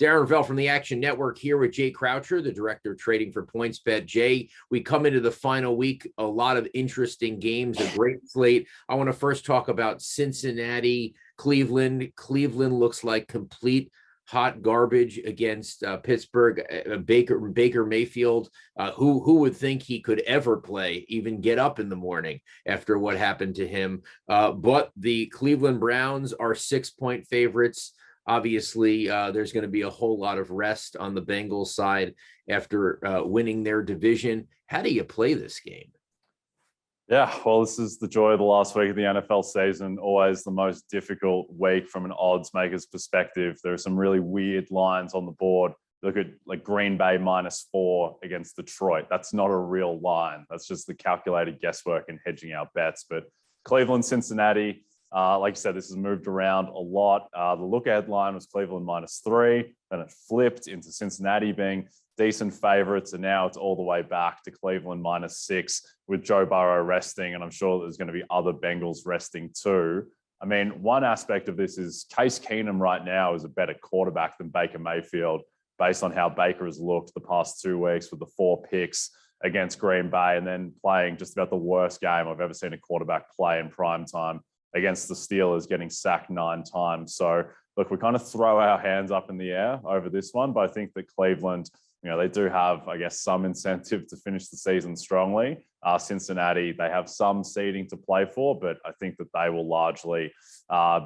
Darren Rovell from the Action Network here with Jay Croucher, the director of trading for PointsBet. Jay, we come into the final week, a lot of interesting games, a great slate. I want to first talk about Cincinnati, Cleveland. Cleveland looks like complete hot garbage against Pittsburgh. Baker Mayfield, who would think he could ever play, even get up in the morning after what happened to him. But the Cleveland Browns are 6-point favorites. Obviously, there's going to be a whole lot of rest on the Bengals side after winning their division. How do you play this game? Yeah, well, this is the joy of the last week of the NFL season. Always the most difficult week from an odds maker's perspective. There are some really weird lines on the board. Look at like Green Bay -4 against Detroit. That's not a real line. That's just the calculated guesswork and hedging our bets. But Cleveland, Cincinnati, like you said, this has moved around a lot. The look-ahead line was Cleveland -3, then it flipped into Cincinnati being decent favorites, and now it's all the way back to Cleveland -6 with Joe Burrow resting, and I'm sure there's going to be other Bengals resting too. I mean, one aspect of this is Case Keenum right now is a better quarterback than Baker Mayfield based on how Baker has looked the past 2 weeks with the 4 picks against Green Bay and then playing just about the worst game I've ever seen a quarterback play in prime time against the Steelers, getting sacked 9 times. So look, we kind of throw our hands up in the air over this one, but I think that Cleveland, they do have, I guess, some incentive to finish the season strongly. Cincinnati, they have some seeding to play for, but I think that they will largely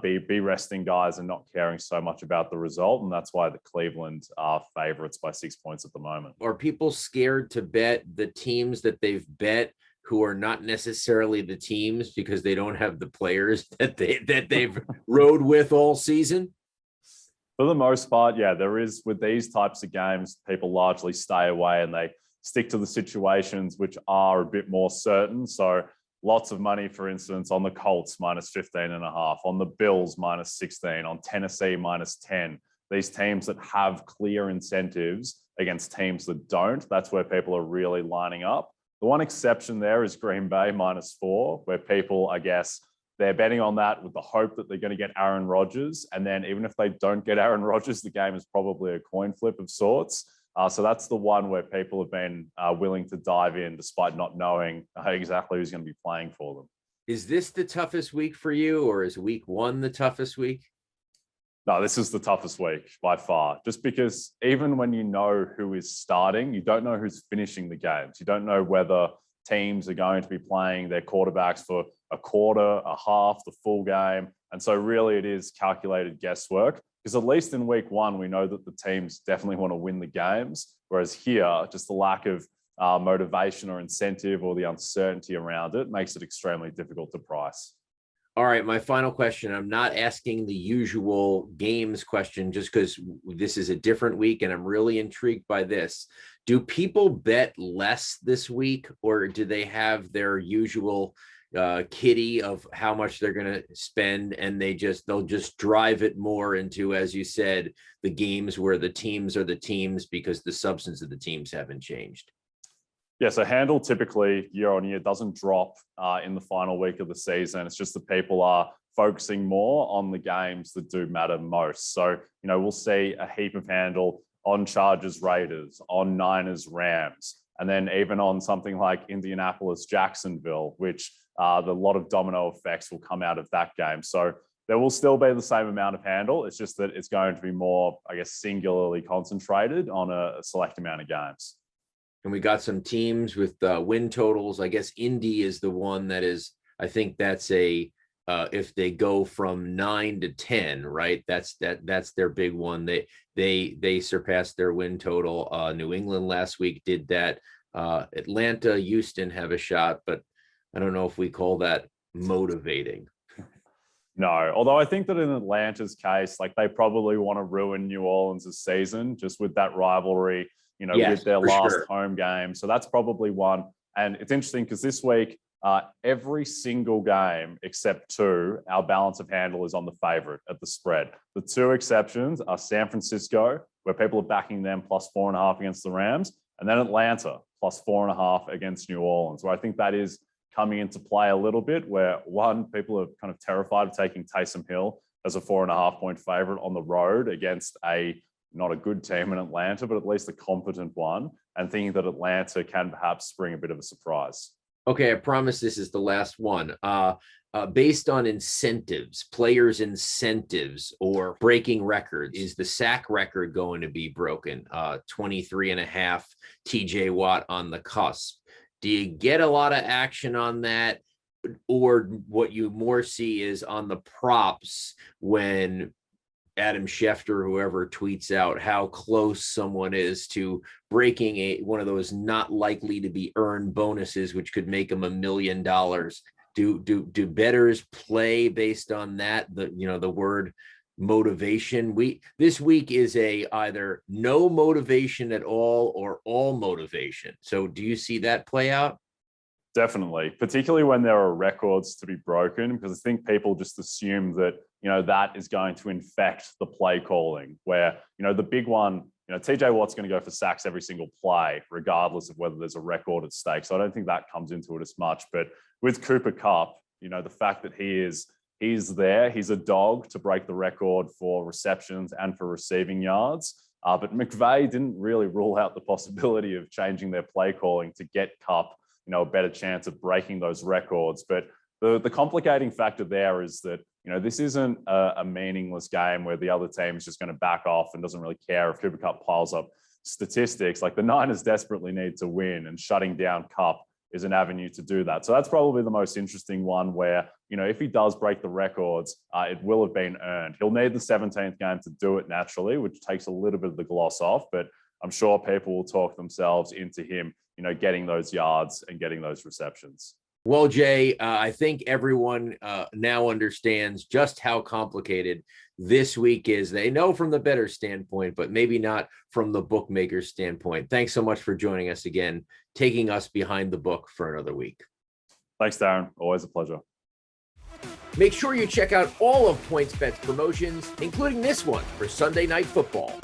be resting guys and not caring so much about the result. And that's why the Cleveland are favorites by 6 points at the moment. Are people scared to bet the teams that they've bet who are not necessarily the teams because they don't have the players that they've rode with all season? For the most part, yeah, there is with these types of games, people largely stay away and they stick to the situations which are a bit more certain. So lots of money, for instance, on the Colts -15.5, on the Bills -16, on Tennessee -10. These teams that have clear incentives against teams that don't, that's where people are really lining up. The one exception there is Green Bay -4, where people, I guess, they're betting on that with the hope that they're going to get Aaron Rodgers. And then even if they don't get Aaron Rodgers, the game is probably a coin flip of sorts. So that's the one where people have been willing to dive in despite not knowing exactly who's going to be playing for them. Is this the toughest week for you, or is week 1 the toughest week? No, this is the toughest week by far, just because even when you know who is starting, you don't know who's finishing the games. You don't know whether teams are going to be playing their quarterbacks for a quarter, a half, the full game. And so really it is calculated guesswork, because at least in week 1, we know that the teams definitely want to win the games. Whereas here, just the lack of motivation or incentive or the uncertainty around it makes it extremely difficult to price. All right, my final question. I'm not asking the usual games question just because this is a different week and I'm really intrigued by this. Do people bet less this week, or do they have their usual kitty of how much they're going to spend, and they'll just drive it more into, as you said, the games where the teams are the teams because the substance of the teams haven't changed? Yeah, so handle typically year on year doesn't drop in the final week of the season. It's just that people are focusing more on the games that do matter most. So, we'll see a heap of handle on Chargers Raiders, on Niners Rams, and then even on something like Indianapolis Jacksonville, which a lot of domino effects will come out of that game. So there will still be the same amount of handle. It's just that it's going to be more, I guess, singularly concentrated on a select amount of games. And we got some teams with win totals. I guess Indy is the one that is, I think that's if they go from 9 to 10, right? That's their big one. They surpassed their win total. New England last week did that. Atlanta, Houston have a shot, but I don't know if we call that motivating. No, although I think that in Atlanta's case, like they probably want to ruin New Orleans' season just with that rivalry, Yes, with their last sure. home game. So that's probably one. And it's interesting because this week, every single game except 2, our balance of handle is on the favorite at the spread. The 2 exceptions are San Francisco, where people are backing them +4.5 against the Rams, and then Atlanta +4.5 against New Orleans, where I think that is coming into play a little bit, where one, people are kind of terrified of taking Taysom Hill as a 4.5 point favorite on the road against a not a good team in Atlanta, but at least a competent one, and thinking that Atlanta can perhaps bring a bit of a surprise. Okay, I promise this is the last one. Based on incentives, players' incentives, or breaking records, is the sack record going to be broken? 23 and a half, TJ Watt on the cusp. Do you get a lot of action on that? Or what you more see is on the props when Adam Schefter, whoever tweets out how close someone is to breaking one of those not likely to be earned bonuses, which could make them $1 million. Do bettors play based on that? The word motivation. This week is either no motivation at all or all motivation. So do you see that play out? Definitely, particularly when there are records to be broken, because I think people just assume that, that is going to infect the play calling, where, the big one, TJ Watt's going to go for sacks every single play, regardless of whether there's a record at stake. So I don't think that comes into it as much. But with Cooper Kupp, the fact that he's there, he's a dog to break the record for receptions and for receiving yards. But McVay didn't really rule out the possibility of changing their play calling to get Kupp a better chance of breaking those records. But the complicating factor there is that, this isn't a meaningless game where the other team is just going to back off and doesn't really care if Cooper Kupp piles up statistics. Like, the Niners desperately need to win, and shutting down Kupp is an avenue to do that. So that's probably the most interesting one where, if he does break the records, it will have been earned. He'll need the 17th game to do it naturally, which takes a little bit of the gloss off, but I'm sure people will talk themselves into him, getting those yards and getting those receptions. Well, Jay, I think everyone now understands just how complicated this week is. They know from the bettor standpoint, but maybe not from the bookmaker's standpoint. Thanks so much for joining us again, taking us behind the book for another week. Thanks, Darren. Always a pleasure. Make sure you check out all of PointsBet's promotions, including this one for Sunday Night Football.